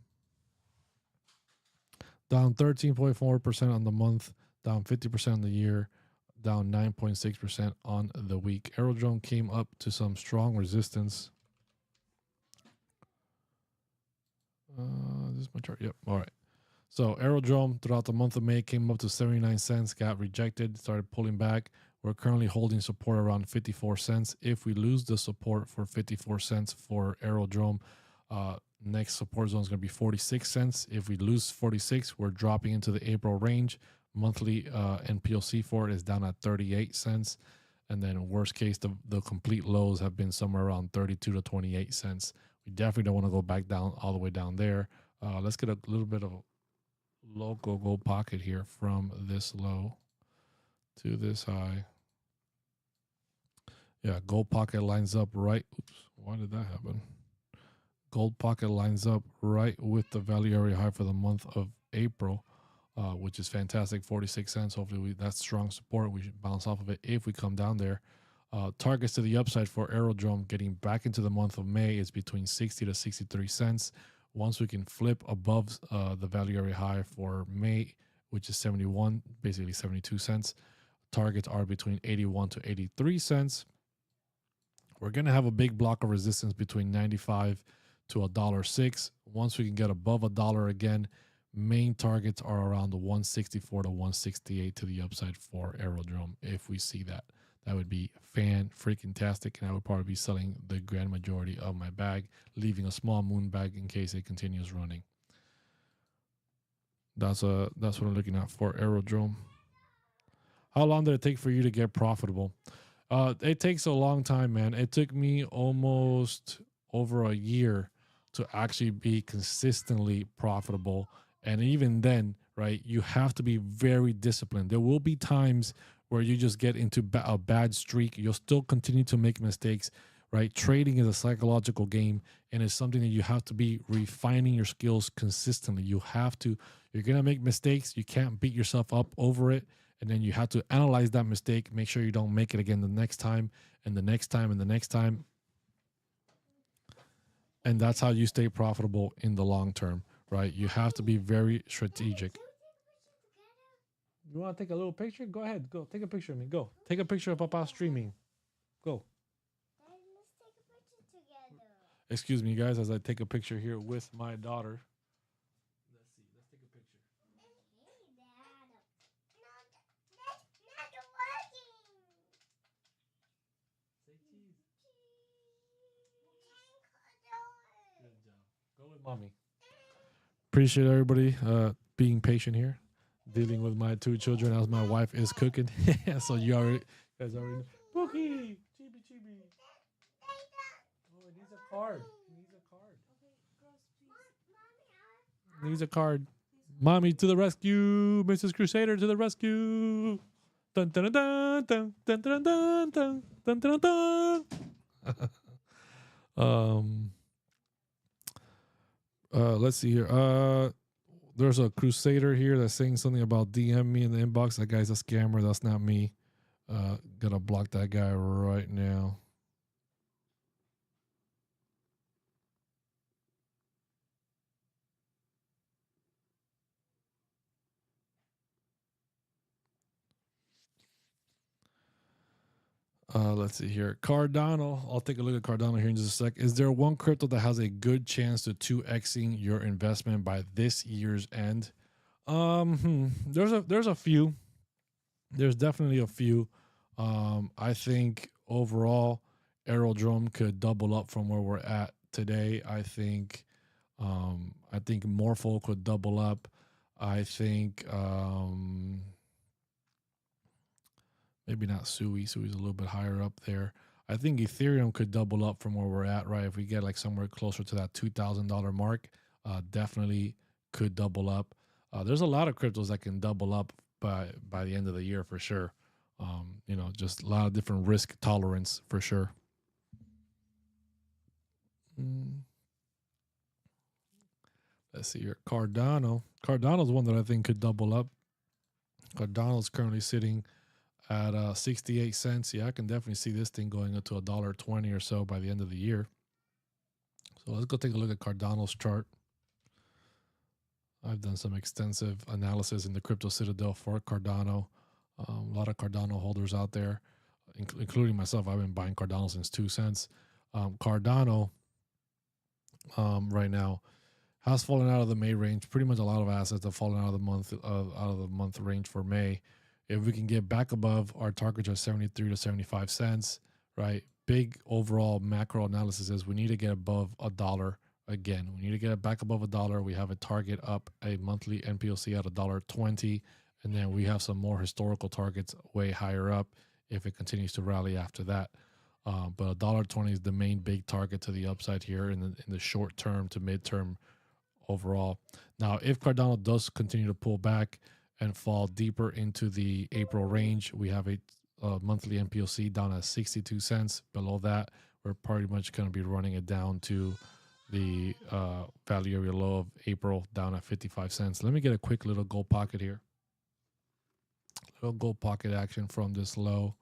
Down 13.4% on the month. Down 50% on the year. Down 9.6% on the week. Aerodrome came up to some strong resistance. This is my chart. Yep. All right. So Aerodrome throughout the month of May came up to 79 cents, got rejected, started pulling back. We're currently holding support around 54 cents. If we lose the support for 54 cents for Aerodrome, next support zone is going to be 46 cents. If we lose 46, we're dropping into the April range. Monthly NPOC for it is down at 38 cents. And then worst case, the complete lows have been somewhere around 32 to 28 cents. We definitely don't want to go back down all the way down there. Let's get a little bit of local gold pocket here from this low to this high. Yeah, gold pocket lines up right. Oops, why did that happen? Gold pocket lines up right with the value area high for the month of April, which is fantastic, 46 cents. Hopefully that's strong support. We should bounce off of it if we come down there. Targets to the upside for Aerodrome getting back into the month of May is between 60 to 63 cents. Once we can flip above the value area high for May, which is 71, basically 72 cents, targets are between 81 to 83 cents. We're going to have a big block of resistance between 95 to $1.06. Once we can get above $1 again, main targets are around the 164 to 168 to the upside for Aerodrome. If we see that, that would be fan-freaking-tastic, and I would probably be selling the grand majority of my bag, leaving a small moon bag in case it continues running. That's what I'm looking at for Aerodrome. How long did it take for you to get profitable? It takes a long time, man. It took me almost over a year to actually be consistently profitable. And even then, right, you have to be very disciplined. There will be times where you just get into a bad streak. You'll still continue to make mistakes, right? Trading is a psychological game, and it's something that you have to be refining your skills consistently. You're going to make mistakes. You can't beat yourself up over it. And then you have to analyze that mistake, make sure you don't make it again the next time, and the next time, and the next time. And that's how you stay profitable in the long term, right? You have to be very strategic. You want to take a little picture? Go ahead. Go. Take a picture of me. Go. Take a picture of Papa streaming. Go. Let's take a picture together. Excuse me, guys, as I take a picture here with my daughter. Let's see. Let's take a picture. Hey, Dad. No, that's not working. Say cheese. Cheese. Good job. Go with mommy. Appreciate everybody being patient here, dealing with my two children as my wife is cooking. So you guys already know. Pookie! Chibi chibi. Oh, it needs a card. It needs a card. Needs a card. Mommy to the rescue. Mrs. Crusader to the rescue. Dun dun dun dun dun dun dun dun dun dun dun. Let's see here. There's a Crusader here that's saying something about DM me in the inbox. That guy's a scammer. That's not me. Gonna block that guy right now. Let's see here. Cardano. I'll take a look at Cardano here in just a sec. Is there one crypto that has a good chance to 2xing your investment by this year's end? There's a few. There's definitely a few. I think overall, Aerodrome could double up from where we're at today. I think Morpho could double up. I think maybe not Sui. Sui's a little bit higher up there. I think Ethereum could double up from where we're at, right? If we get like somewhere closer to that $2,000 mark, definitely could double up. There's a lot of cryptos that can double up by the end of the year for sure. Just a lot of different risk tolerance for sure. Let's see here. Cardano. Cardano's one that I think could double up. Cardano's currently sitting at 68 cents. Yeah, I can definitely see this thing going up to $1.20 or so by the end of the year. So let's go take a look at Cardano's chart. I've done some extensive analysis in the Crypto Citadel for Cardano. A lot of Cardano holders out there, including myself. I've been buying Cardano since 2 cents. Cardano right now has fallen out of the May range. Pretty much a lot of assets have fallen out of the month range for May. If we can get back above our targets are 73 to 75 cents, right? Big overall macro analysis is we need to get above $1 again. We need to get it back above $1. We have a target up a monthly NPOC at $1.20, and then we have some more historical targets way higher up if it continues to rally after that. But $1.20 is the main big target to the upside here in the short term to midterm overall. Now, if Cardano does continue to pull back and fall deeper into the April range, we have a monthly NPOC down at 62 cents. Below that, we're pretty much going to be running it down to the value area low of April down at 55 cents. Let me get a quick little gold pocket here. Little gold pocket action from this low.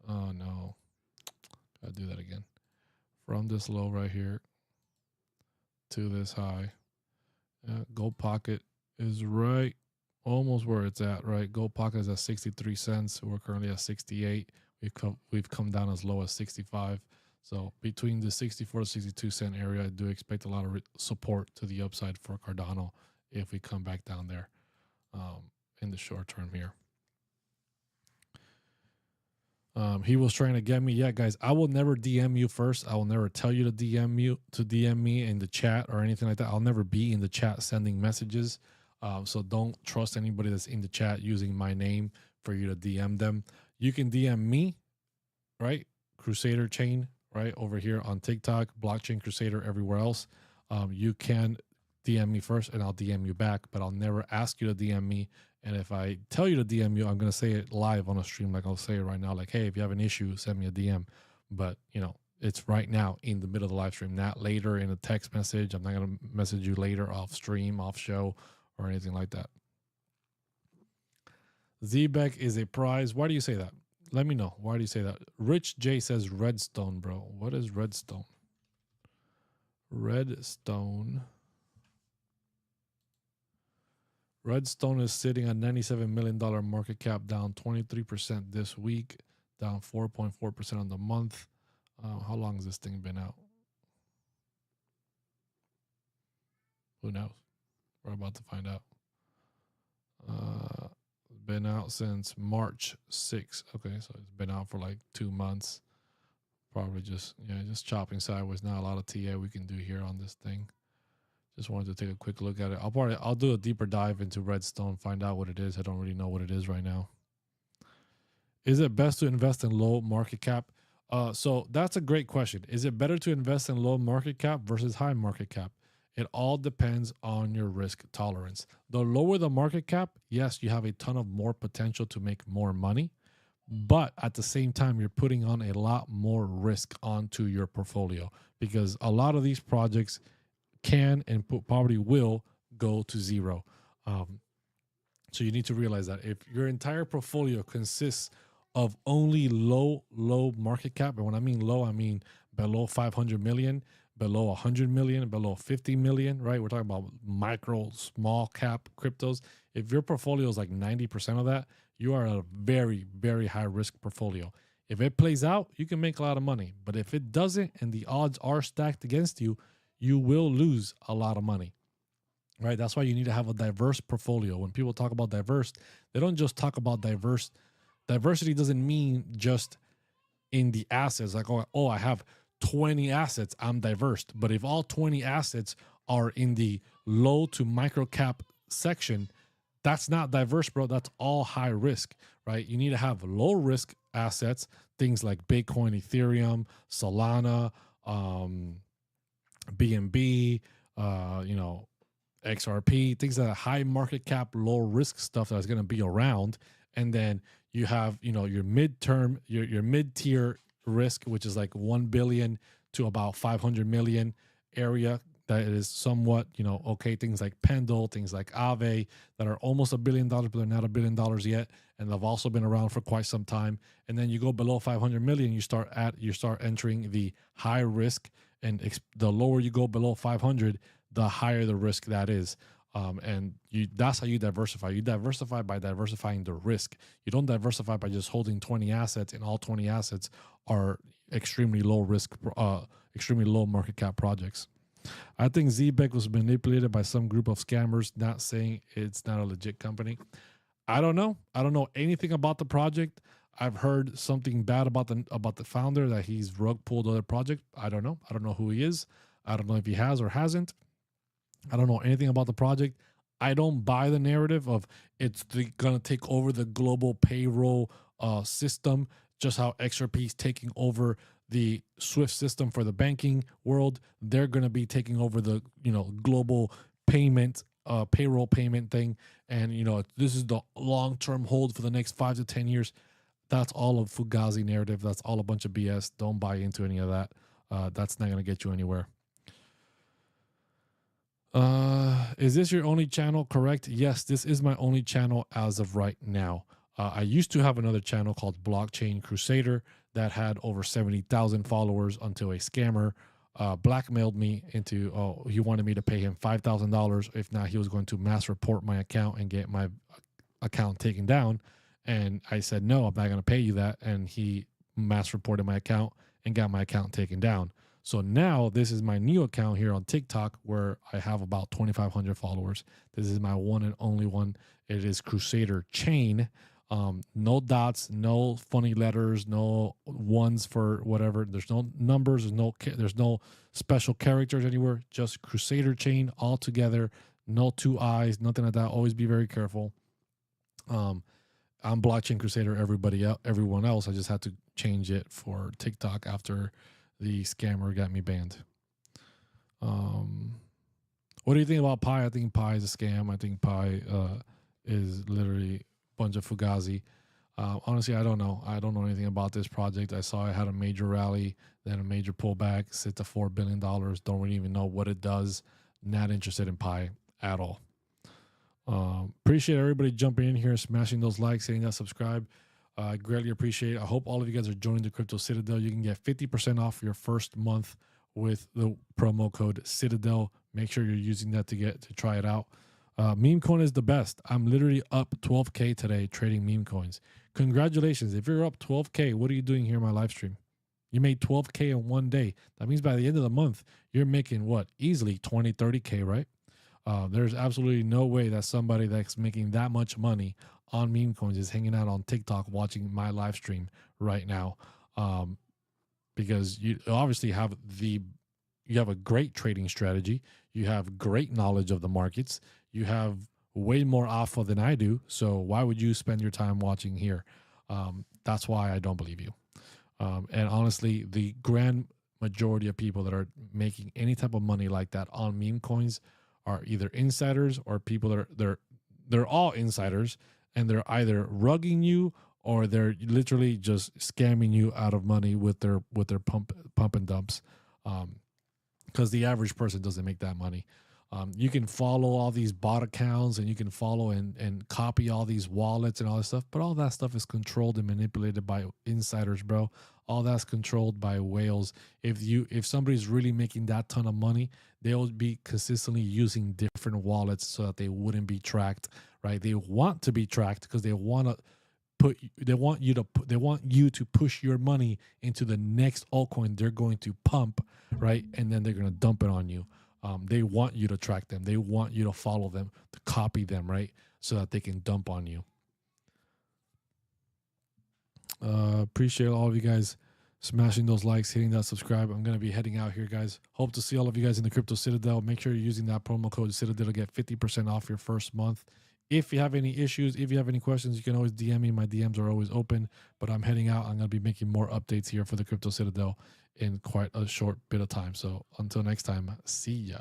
Oh, no. Gotta do that again. From this low right here to this high. Gold pocket is right almost where it's at, right? Gold pocket is at 63 cents. We're currently at 68. We've come down as low as 65. So between the 64 to 62 cent area, I do expect a lot of support to the upside for Cardano if we come back down there in the short term here. He was trying to get me. Yeah, guys, I will never DM you first. I will never tell you to DM me in the chat or anything like that. I'll never be in the chat sending messages. So don't trust anybody that's in the chat using my name for you to DM them. You can DM me, right? Crusader Chain, right? Over here on TikTok, Blockchain Crusader, everywhere else. You can DM me first and I'll DM you back, but I'll never ask you to DM me. And if I tell you to DM you, I'm going to say it live on a stream. Like I'll say it right now, like, hey, if you have an issue, send me a DM. But, it's right now in the middle of the live stream, not later in a text message. I'm not going to message you later off stream, off show, or anything like that. Zebec is a prize. Why do you say that? Let me know. Why do you say that? Rich J says Redstone, bro. What is Redstone? Redstone is sitting at $97 million market cap, down 23% this week, down 4.4% on the month. How long has this thing been out? Who knows? We're about to find out. Been out since March 6th. Okay, so it's been out for like 2 months. Probably just chopping sideways. Not a lot of TA we can do here on this thing. Just wanted to take a quick look at it. I'll do a deeper dive into Redstone, find out what it is. I don't really know what it is right now. Is it best to invest in low market cap? So that's a great question. Is it better to invest in low market cap versus high market cap? It all depends on your risk tolerance. The lower the market cap, yes, you have a ton of more potential to make more money. But at the same time, you're putting on a lot more risk onto your portfolio because a lot of these projects can and probably will go to zero. So you need to realize that if your entire portfolio consists of only low market cap, and when I mean low, I mean below 500 million, below 100 million, below 50 million, right? We're talking about micro, small cap cryptos. If your portfolio is like 90% of that, you are at a very, very high risk portfolio. If it plays out, you can make a lot of money. But if it doesn't and the odds are stacked against you, you will lose a lot of money. Right? That's why you need to have a diverse portfolio. When people talk about diverse, they don't just talk about diverse. Diversity doesn't mean just in the assets. Like, oh, I have 20 assets, I'm diverse. But if all 20 assets are in the low to micro cap section, that's not diverse, bro. That's all high risk, right? You need to have low risk assets, things like Bitcoin, Ethereum, Solana, BNB, XRP, things that are high market cap, low risk stuff that's going to be around. And then you have, your midterm, your mid-tier risk, which is like 1 billion to about 500 million area that is somewhat, okay. Things like Pendle, things like Aave that are almost $1 billion, but they're not $1 billion yet. And they've also been around for quite some time. And then you go below 500 million, you start entering the high risk, and the lower you go below 500, the higher the risk that is. And that's how you diversify. You diversify by diversifying the risk. You don't diversify by just holding 20 assets, and all 20 assets are extremely low risk, extremely low market cap projects. I think Zebec was manipulated by some group of scammers, not saying it's not a legit company. I don't know. I don't know anything about the project. I've heard something bad about the founder, that he's rug pulled other project. I don't know. I don't know who he is. I don't know if he has or hasn't. I don't know anything about the project. I don't buy the narrative of it's going to take over the global payroll system, just how XRP is taking over the SWIFT system for the banking world. They're going to be taking over the global payment, payroll payment thing. And, this is the long-term hold for the next 5 to 10 years. That's all a Fugazi narrative. That's all a bunch of BS. Don't buy into any of that. That's not going to get you anywhere. Is this your only channel? Correct. Yes, this is my only channel as of right now. I used to have another channel called Blockchain Crusader that had over 70,000 followers until a scammer blackmailed me into, he wanted me to pay him $5,000. If not, he was going to mass report my account and get my account taken down. And I said, no, I'm not going to pay you that. And he mass reported my account and got my account taken down. So now this is my new account here on TikTok, where I have about 2,500 followers. This is my one and only one. It is Crusader Chain. No dots, no funny letters, no ones for whatever. There's no numbers. There's no special characters anywhere. Just Crusader Chain all together. No two eyes, nothing like that. Always be very careful. I'm Blockchain Crusader. Everyone else, I just had to change it for TikTok after the scammer got me banned. What do you think about Pi? I think Pi is a scam. I think Pi is literally a bunch of Fugazi. Honestly, I don't know. I don't know anything about this project. I saw it had a major rally, then a major pullback, sit to $4 billion. Don't really even know what it does. Not interested in Pi at all. Appreciate everybody jumping in here, smashing those likes, hitting that subscribe. I greatly appreciate it. I hope all of you guys are joining the Crypto Citadel. You can get 50% off your first month with the promo code Citadel. Make sure you're using that to try it out. Meme coin is the best. I'm literally up 12K today trading meme coins. Congratulations. If you're up 12K, what are you doing here in my live stream? You made 12K in one day. That means by the end of the month, you're making what? Easily 20, 30K, right? There's absolutely no way that somebody that's making that much money on meme coins is hanging out on TikTok watching my live stream right now, because you obviously have a great trading strategy. You have great knowledge of the markets. You have way more alpha than I do. So why would you spend your time watching here? That's why I don't believe you. And honestly, the grand majority of people that are making any type of money like that on meme coins are either insiders or people that they're all insiders, and they're either rugging you or they're literally just scamming you out of money with their pump and dumps. Because the average person doesn't make that money. You can follow all these bot accounts, and you can follow and copy all these wallets and all this stuff, but all that stuff is controlled and manipulated by insiders, bro. All that's controlled by whales. If somebody's really making that ton of money, they'll be consistently using different wallets so that they wouldn't be tracked, right? They want to be tracked because they want to you to push your money into the next altcoin they're going to pump, right? And then they're going to dump it on you. They want you to track them. They want you to follow them, to copy them, right? So that they can dump on you. Appreciate all of you guys smashing those likes, hitting that subscribe. I'm going to be heading out here, guys. Hope to see all of you guys in the Crypto Citadel. Make sure you're using that promo code Citadel to get 50% off your first month. If you have any issues, if you have any questions, you can always DM me. My DMs are always open, but I'm heading out. I'm going to be making more updates here for the Crypto Citadel in quite a short bit of time. So until next time, see ya.